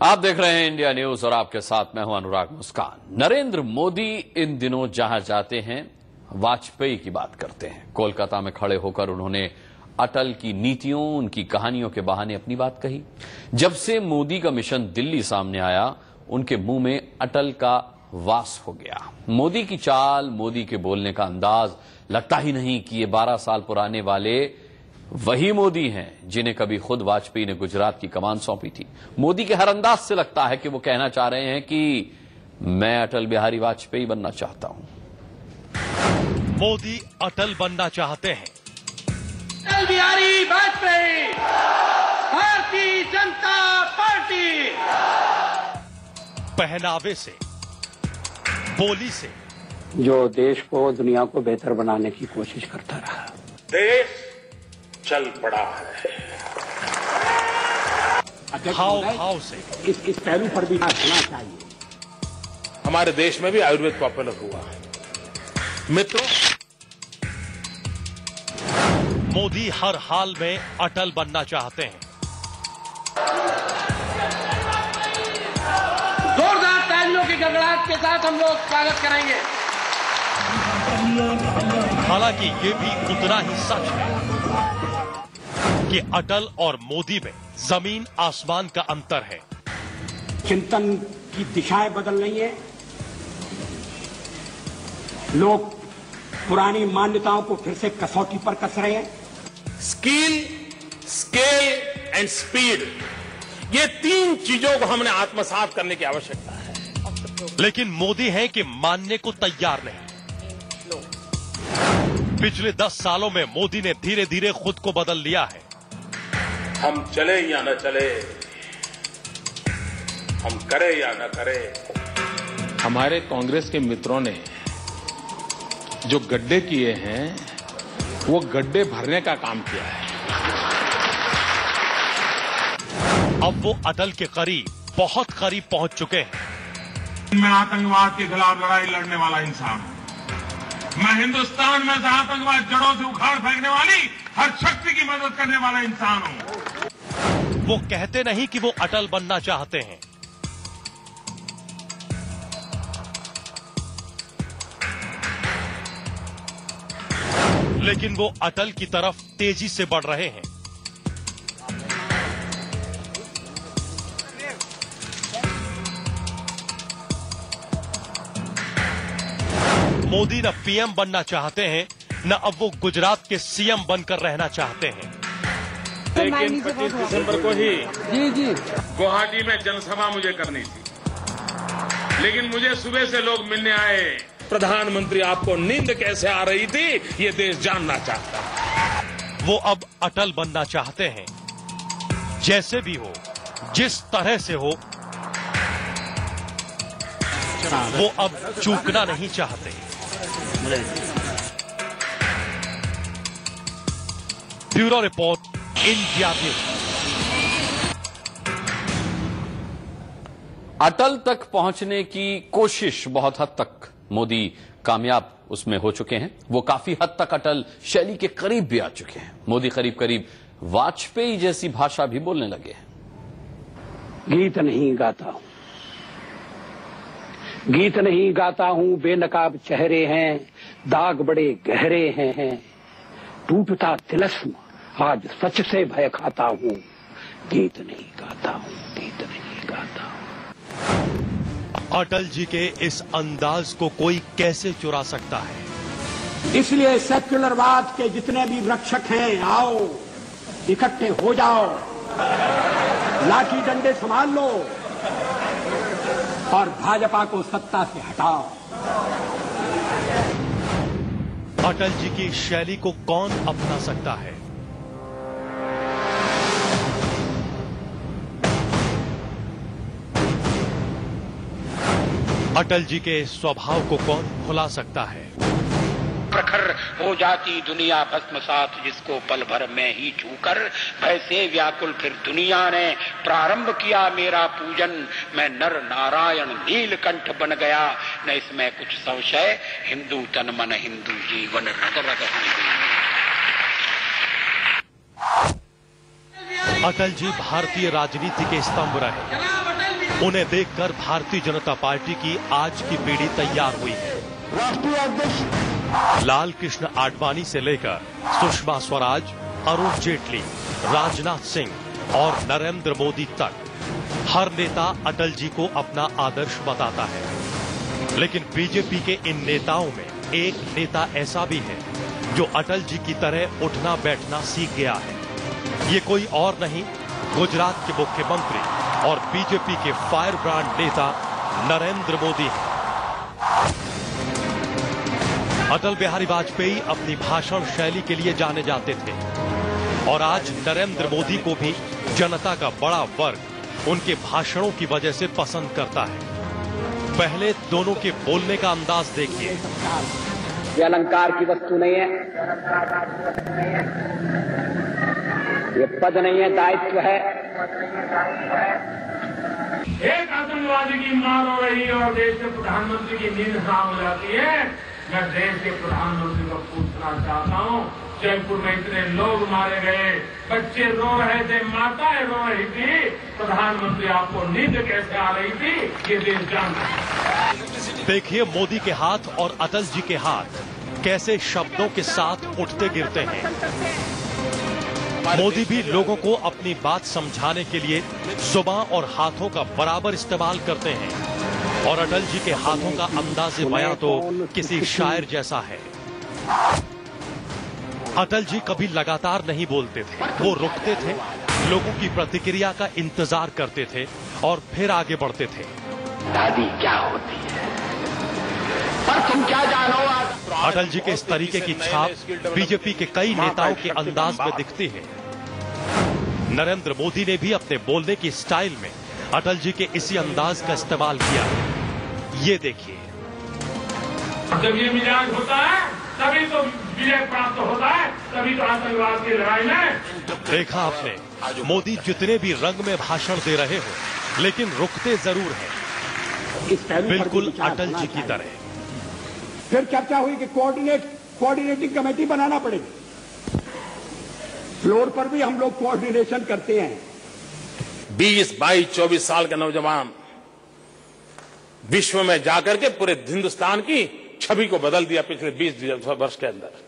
आप देख रहे हैं इंडिया न्यूज और आपके साथ मैं हूं अनुराग मुस्कान। नरेंद्र मोदी इन दिनों जहां जाते हैं वाजपेयी की बात करते हैं। कोलकाता में खड़े होकर उन्होंने अटल की नीतियों, उनकी कहानियों के बहाने अपनी बात कही। जब से मोदी का मिशन दिल्ली सामने आया, उनके मुंह में अटल का वास हो गया। मोदी की चाल, मोदी के बोलने का अंदाज, लगता ही नहीं कि ये 12 साल पुराने वाले वही मोदी हैं जिन्हें कभी खुद वाजपेयी ने गुजरात की कमान सौंपी थी। मोदी के हर अंदाज से लगता है कि वो कहना चाह रहे हैं कि मैं अटल बिहारी वाजपेयी बनना चाहता हूं। मोदी अटल बनना चाहते हैं। अटल बिहारी वाजपेयी, भारतीय जनता पार्टी। पहनावे से, बोली से, जो देश को, दुनिया को बेहतर बनाने की कोशिश करता रहा। देश चल पड़ा है। हाव भाव से, इस पहलू पर भी होना चाहिए। हमारे देश में भी आयुर्वेद पॉपुलर हुआ है। मित्रों, मोदी हर हाल में अटल बनना चाहते हैं। जोरदार तालियों की गड़गड़ाहट के साथ हम लोग स्वागत करेंगे। हालांकि ये भी उतना ही सच है कि अटल और मोदी में जमीन आसमान का अंतर है। चिंतन की दिशाएं बदल रही हैं। लोग पुरानी मान्यताओं को फिर से कसौटी पर कस रहे हैं। स्किल, स्केल एंड स्पीड, ये 3 चीजों को हमने आत्मसात करने की आवश्यकता है। लेकिन मोदी हैं कि मानने को तैयार नहीं। पिछले 10 सालों में मोदी ने धीरे धीरे खुद को बदल लिया है। हम चले या न चले, हम करे या न करे, हमारे कांग्रेस के मित्रों ने जो गड्ढे किए हैं, वो गड्ढे भरने का काम किया है। अब वो अटल के करीब, बहुत करीब पहुंच चुके हैं। मैं आतंकवाद के खिलाफ लड़ाई लड़ने वाला इंसान हूं। मैं हिंदुस्तान में से आतंकवाद जड़ों से उखाड़ फेंकने वाली हर शक्ति की मदद करने वाला इंसान हूं। वो कहते नहीं कि वो अटल बनना चाहते हैं। लेकिन वो अटल की तरफ तेजी से बढ़ रहे हैं। मोदी न पीएम बनना चाहते हैं, न अब वो गुजरात के सीएम बनकर रहना चाहते हैं। लेकिन 25 दिसंबर को ही गुवाहाटी में जनसभा मुझे करनी थी। लेकिन मुझे सुबह से लोग मिलने आए। प्रधानमंत्री, आपको नींद कैसे आ रही थी, ये देश जानना चाहता है। वो अब अटल बनना चाहते हैं। जैसे भी हो, जिस तरह से हो, वो अब चूकना नहीं चाहते। Bureau report, India news. Atal तक पहुंचने की कोशिश बहुत हद तक मोदी कामयाब उसमें हो चुके हैं। वो काफी हद तक अटल शैली के करीब भी आ चुके हैं। मोदी करीब करीब वाजपेयी जैसी भाषा भी बोलने लगे हैं। गीत नहीं गाता हूं, गीत नहीं गाता हूं, बेनकाब चेहरे हैं, दाग बड़े गहरे हैं, टूटता तिलस्म आज सच से भय खाता हूं। गीत नहीं गाता हूं, गीत नहीं गाता हूं। अटल जी के इस अंदाज को कोई कैसे चुरा सकता है? इसलिए सेक्युलरवाद के जितने भी रक्षक हैं, आओ इकट्ठे हो जाओ, लाठी डंडे संभाल लो और भाजपा को सत्ता से हटाओ। अटल जी की शैली को कौन अपना सकता है? अटल जी के स्वभाव को कौन भुला सकता है? प्रखर हो जाती दुनिया भस्मसात, जिसको पल भर में ही छूकर वैसे व्याकुल फिर दुनिया ने प्रारंभ किया मेरा पूजन। मैं नर नारायण नीलकंठ बन गया, न इसमें कुछ संशय, हिंदू तन मन हिंदू जीवन रग रग अटल जी भारतीय राजनीति के स्तंभ रहे। उन्हें देखकर भारतीय जनता पार्टी की आज की पीढ़ी तैयार हुई है। राष्ट्रीय अध्यक्ष लाल कृष्ण आडवाणी से लेकर सुषमा स्वराज, अरुण जेटली, राजनाथ सिंह और नरेंद्र मोदी तक हर नेता अटल जी को अपना आदर्श बताता है। लेकिन बीजेपी के इन नेताओं में एक नेता ऐसा भी है जो अटल जी की तरह उठना बैठना सीख गया है। ये कोई और नहीं, गुजरात के मुख्यमंत्री और बीजेपी के फायर ब्रांड नेता नरेंद्र मोदी हैं। अटल बिहारी वाजपेयी अपनी भाषण शैली के लिए जाने जाते थे और आज नरेंद्र मोदी को भी जनता का बड़ा वर्ग उनके भाषणों की वजह से पसंद करता है। पहले दोनों के बोलने का अंदाज देखिए। ये अलंकार की वस्तु नहीं है, ये पद नहीं है, दायित्व है। एक आतंकवादी की मार हो रही है और देश के प्रधानमंत्री की नींद हराम हो जाती है। मैं देश के प्रधानमंत्री को पूछना चाहता हूं, जयपुर में इतने लोग मारे गए, बच्चे रो रहे थे, माताएं रो रही थी, प्रधानमंत्री आपको नींद कैसे आ रही थी, ये देश जानता है। देखिए मोदी के हाथ और अटल जी के हाथ कैसे शब्दों के साथ उठते गिरते हैं। मोदी भी लोगों को अपनी बात समझाने के लिए जुबान और हाथों का बराबर इस्तेमाल करते हैं और अटल जी के हाथों का अंदाज़े बयां तो किसी शायर जैसा है। अटल जी कभी लगातार नहीं बोलते थे, वो रुकते थे, लोगों की प्रतिक्रिया का इंतजार करते थे और फिर आगे बढ़ते थे। दादी क्या होती है, पर तुम क्या जानो। अटल जी के इस तरीके की छाप बीजेपी के कई नेताओं के अंदाज में दिखती है। नरेंद्र मोदी ने भी अपने बोलने की स्टाइल में अटल जी के इसी अंदाज का इस्तेमाल किया है। ये देखिए। जब ये मिजाज होता है तभी तो विजय प्राप्त होता है, तभी तो आतंकवाद की लड़ाई में। देखा आपने, मोदी जितने भी रंग में भाषण दे रहे हो लेकिन रुकते जरूर हैं, बिल्कुल अटल जी की तरह। फिर चर्चा हुई कि कोऑर्डिनेटिंग कमेटी बनाना पड़ेगी। फ्लोर पर भी हम लोग कोऑर्डिनेशन करते हैं। 20, 22, 24 साल के नौजवान विश्व में जाकर के पूरे हिंदुस्तान की छवि को बदल दिया पिछले 20 वर्ष के अंदर।